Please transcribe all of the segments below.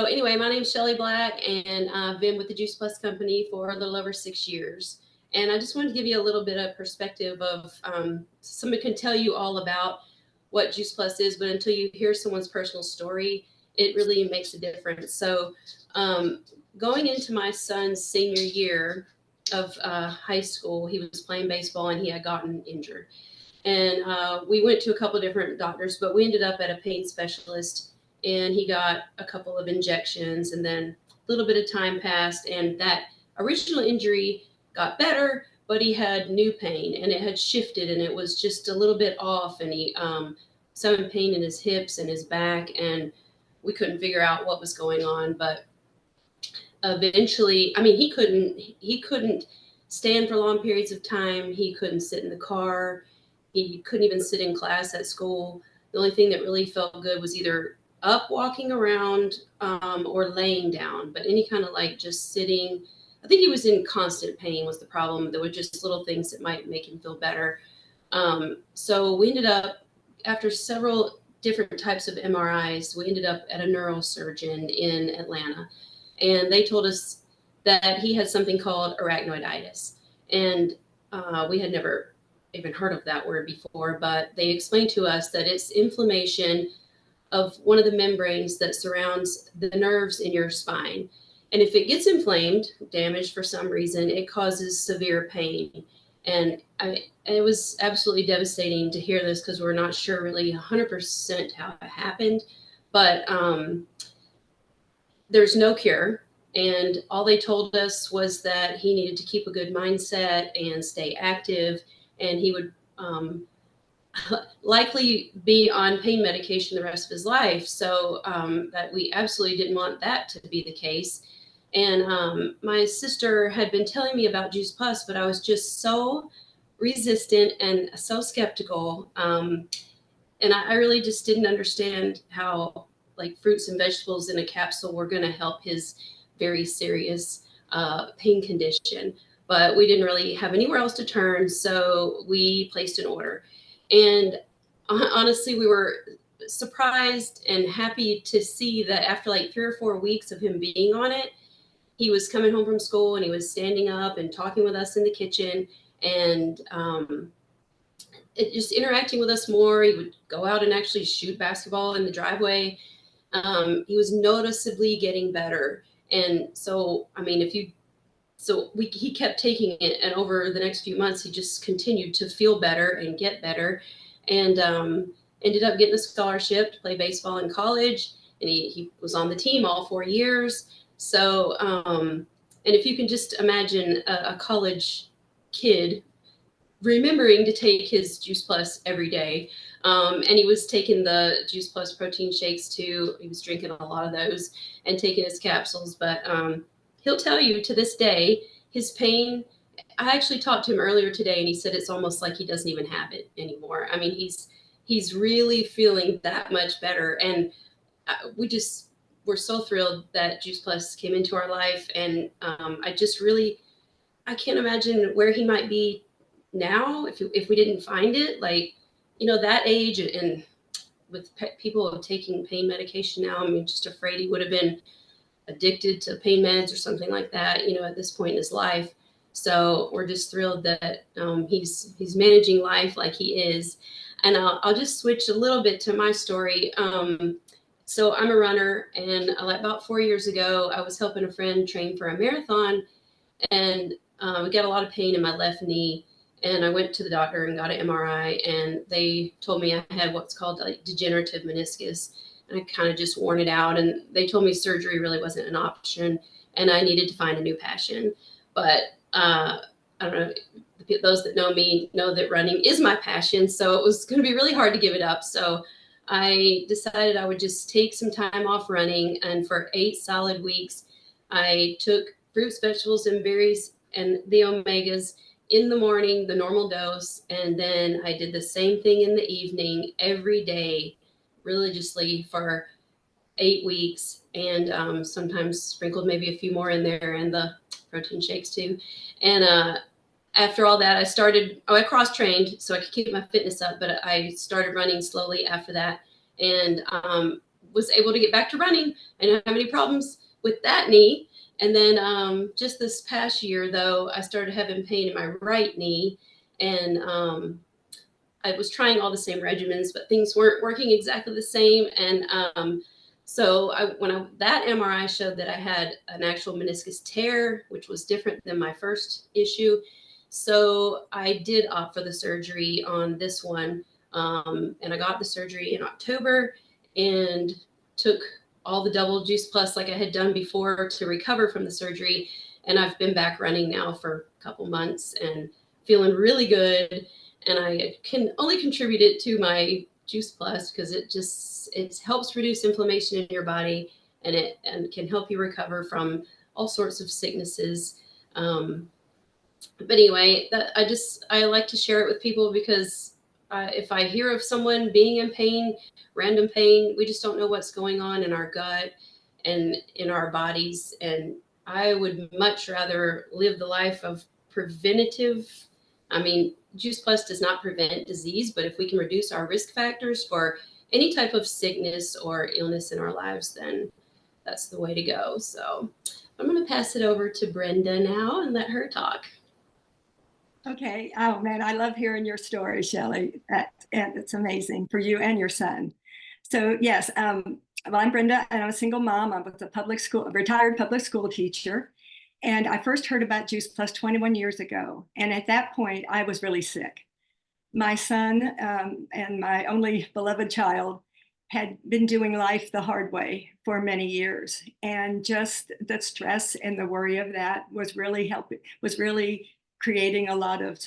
anyway, my name's Shelly Black, and I've been with the Juice Plus company for a little over 6 years. And I just wanted to give you a little bit of perspective of somebody can tell you all about what Juice Plus is, but until you hear someone's personal story, it really makes a difference. So, um, going into my son's senior year of high school, he was playing baseball and he had gotten injured. And we went to a couple of different doctors, but we ended up at a pain specialist, and he got a couple of injections, and then a little bit of time passed, and that original injury got better, but he had new pain, and it had shifted, and it was just a little bit off, and he some pain in his hips and his back, and we couldn't figure out what was going on. But eventually, I mean, he couldn't stand for long periods of time. He couldn't sit in the car. He couldn't even sit in class at school. The only thing that really felt good was either up walking around or laying down, but any kind of like just sitting. I think he was in constant pain was the problem. There were just little things that might make him feel better. So we ended up, after several different types of MRIs, we ended up at a neurosurgeon in Atlanta, and they told us that he had something called arachnoiditis, and we had never even heard of that word before, but they explained to us that it's inflammation of one of the membranes that surrounds the nerves in your spine. And if it gets inflamed, damaged for some reason, it causes severe pain. And it was absolutely devastating to hear this because we're not sure really 100% how it happened. But there's no cure. And all they told us was that he needed to keep a good mindset and stay active, and he would likely be on pain medication the rest of his life. So that we absolutely didn't want that to be the case. And my sister had been telling me about Juice Plus, but I was just so resistant and so skeptical. And I really just didn't understand how like fruits and vegetables in a capsule were going to help his very serious pain condition. But we didn't really have anywhere else to turn, so we placed an order. And honestly, we were surprised and happy to see that after like 3 or 4 weeks of him being on it, he was coming home from school and he was standing up and talking with us in the kitchen, and just interacting with us more. He would go out and actually shoot basketball in the driveway. He was noticeably getting better. And so, I mean, he kept taking it, and over the next few months, he just continued to feel better and get better, and ended up getting a scholarship to play baseball in college. And he was on the team all 4 years. So, and if you can just imagine a college kid remembering to take his Juice Plus every day. And he was taking the Juice Plus protein shakes too. He was drinking a lot of those and taking his capsules. But he'll tell you to this day, his pain. I actually talked to him earlier today, and he said it's almost like he doesn't even have it anymore. I mean, he's really feeling that much better, and we're so thrilled that Juice Plus came into our life. And I can't imagine where he might be now if we didn't find it. Like, that age, and with people taking pain medication now, I mean, just afraid he would have been addicted to pain meds or something like that, at this point in his life. So we're just thrilled that he's managing life like he is. And I'll just switch a little bit to my story. So I'm a runner, and about 4 years ago, I was helping a friend train for a marathon, and I got a lot of pain in my left knee. And I went to the doctor and got an MRI, and they told me I had what's called like degenerative meniscus. And I kind of just worn it out, and they told me surgery really wasn't an option, and I needed to find a new passion. But I don't know, those that know me know that running is my passion, so it was going to be really hard to give it up. So I decided I would just take some time off running, and for 8 solid weeks, I took fruits, vegetables, and berries and the omegas in the morning, the normal dose, and then I did the same thing in the evening every day religiously for 8 weeks, and sometimes sprinkled maybe a few more in there, and the protein shakes too. And after all that, I cross-trained so I could keep my fitness up, but I started running slowly after that. And was able to get back to running. I didn't have any problems with that knee. And then just this past year, though, I started having pain in my right knee, and I was trying all the same regimens, but things weren't working exactly the same. And so that MRI showed that I had an actual meniscus tear, which was different than my first issue. So I did opt for the surgery on this one. And I got the surgery in October and took all the double juice plus like I had done before to recover from the surgery. And I've been back running now for a couple months and feeling really good. And I can only contribute it to my juice plus because it helps reduce inflammation in your body, and can help you recover from all sorts of sicknesses. But anyway, I like to share it with people because if I hear of someone being in pain, random pain, we just don't know what's going on in our gut and in our bodies. And I would much rather live the life of preventative. I mean, Juice Plus does not prevent disease, but if we can reduce our risk factors for any type of sickness or illness in our lives, then that's the way to go. So I'm going to pass it over to Brenda now and let her talk. Okay. Oh man, I love hearing your story, Shelly. And it's amazing for you and your son. So yes, well, I'm Brenda, and I'm a single mom. I was a retired public school teacher, and I first heard about Juice Plus 21 years ago. And at that point, I was really sick. My son and my only beloved child had been doing life the hard way for many years, and just the stress and the worry of that was really creating a lot of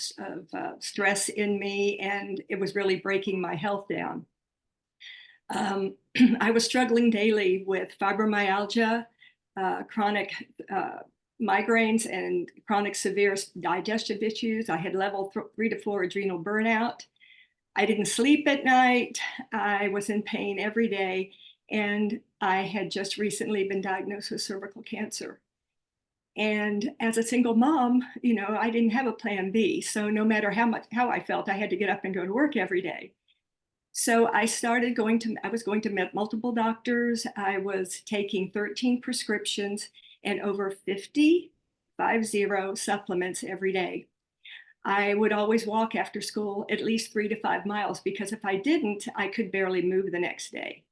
stress in me, and it was really breaking my health down. I was struggling daily with fibromyalgia, chronic migraines, and chronic severe digestive issues. I had level 3 to 4 adrenal burnout. I didn't sleep at night. I was in pain every day. And I had just recently been diagnosed with cervical cancer. And as a single mom, I didn't have a plan B. So no matter how I felt, I had to get up and go to work every day. So I was going to multiple doctors. I was taking 13 prescriptions and over 50 supplements every day. I would always walk after school at least 3 to 5 miles, because if I didn't, I could barely move the next day.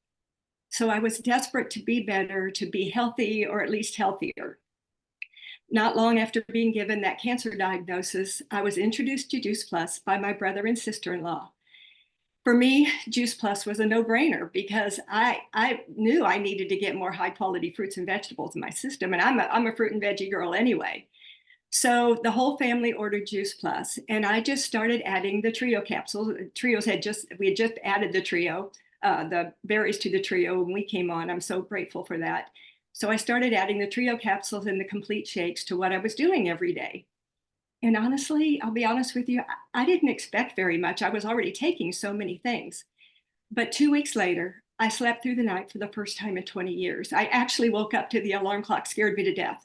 So I was desperate to be better, to be healthy, or at least healthier. Not long after being given that cancer diagnosis, I was introduced to Juice Plus by my brother and sister-in-law. For me, Juice Plus was a no-brainer because I knew I needed to get more high-quality fruits and vegetables in my system, and I'm a fruit and veggie girl anyway. So the whole family ordered Juice Plus, and I just started adding the trio capsules. We had just added the trio, the berries to the trio when we came on. I'm so grateful for that. So I started adding the trio capsules and the complete shakes to what I was doing every day. And honestly, I'll be honest with you, I didn't expect very much. I was already taking so many things. But 2 weeks later, I slept through the night for the first time in 20 years. I actually woke up to the alarm clock, scared me to death.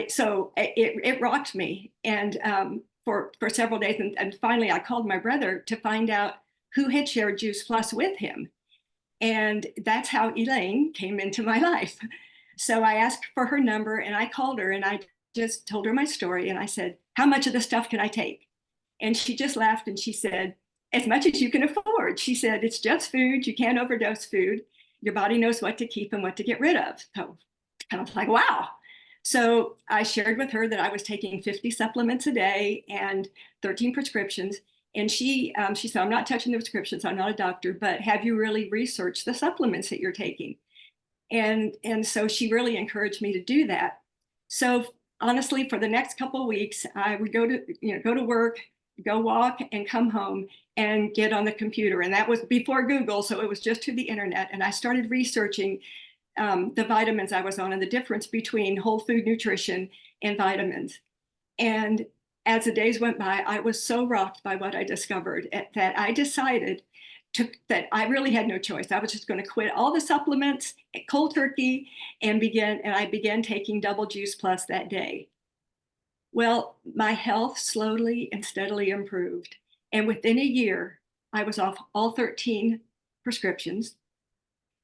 So it rocked me, and for several days. And finally, I called my brother to find out who had shared Juice Plus with him. And that's how Elaine came into my life. So I asked for her number, and I called her, and I just told her my story. And I said, how much of the stuff can I take? And she just laughed, and she said, as much as you can afford. She said, it's just food. You can't overdose food. Your body knows what to keep and what to get rid of. So kind of like, wow. So I shared with her that I was taking 50 supplements a day and 13 prescriptions. And she said, I'm not touching the prescriptions. I'm not a doctor, but have you really researched the supplements that you're taking? And so she really encouraged me to do that. So honestly, for the next couple of weeks, I would go to work, go walk, and come home and get on the computer. And that was before Google, so it was just to the internet. And I started researching the vitamins I was on and the difference between whole food nutrition and vitamins. And as the days went by, I was so rocked by what I discovered that I decided that I really had no choice. I was just going to quit all the supplements, cold turkey, and I began taking Double Juice Plus that day. Well, my health slowly and steadily improved. And within a year, I was off all 13 prescriptions.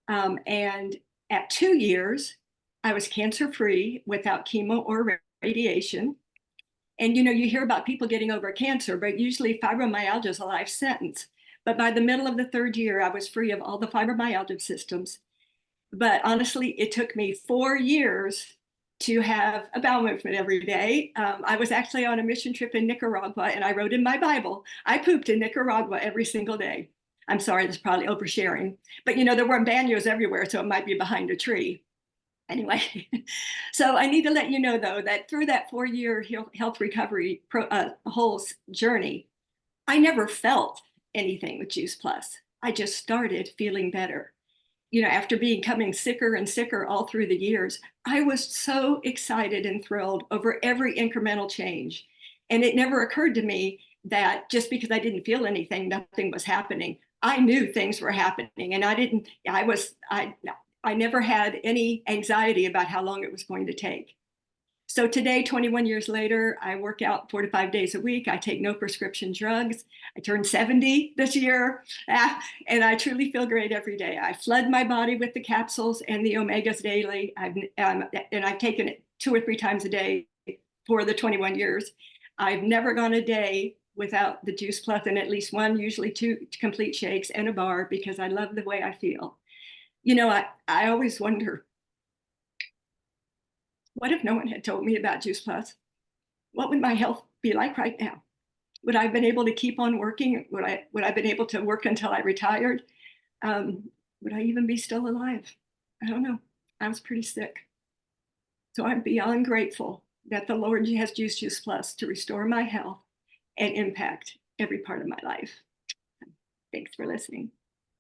And at 2 years, I was cancer-free without chemo or radiation. And you hear about people getting over cancer, but usually fibromyalgia is a life sentence. But by the middle of the 3rd year, I was free of all the fibromyalgia symptoms. But honestly, it took me 4 years to have a bowel movement every day. I was actually on a mission trip in Nicaragua, and I wrote in my Bible, I pooped in Nicaragua every single day. I'm sorry, that's probably oversharing, but there were banos everywhere, so it might be behind a tree. Anyway, so I need to let you know, though, that through that 4-year health recovery whole journey, I never felt anything with Juice Plus. I just started feeling better. After becoming sicker and sicker all through the years, I was so excited and thrilled over every incremental change. And it never occurred to me that just because I didn't feel anything, nothing was happening. I knew things were happening, and I never had any anxiety about how long it was going to take. So today, 21 years later, I work out 4 to 5 days a week. I take no prescription drugs. I turned 70 this year, and I truly feel great every day. I flood my body with the capsules and the omegas daily, and I've taken it 2 or 3 times a day for the 21 years. I've never gone a day without the Juice Plus and at least 1, usually 2 complete shakes and a bar, because I love the way I feel. I always wonder, what if no one had told me about Juice Plus? What would my health be like right now? Would I have been able to keep on working? Would I have been able to work until I retired? Would I even be still alive? I don't know. I was pretty sick. So I'm beyond grateful that the Lord has used Juice Plus to restore my health and impact every part of my life. Thanks for listening.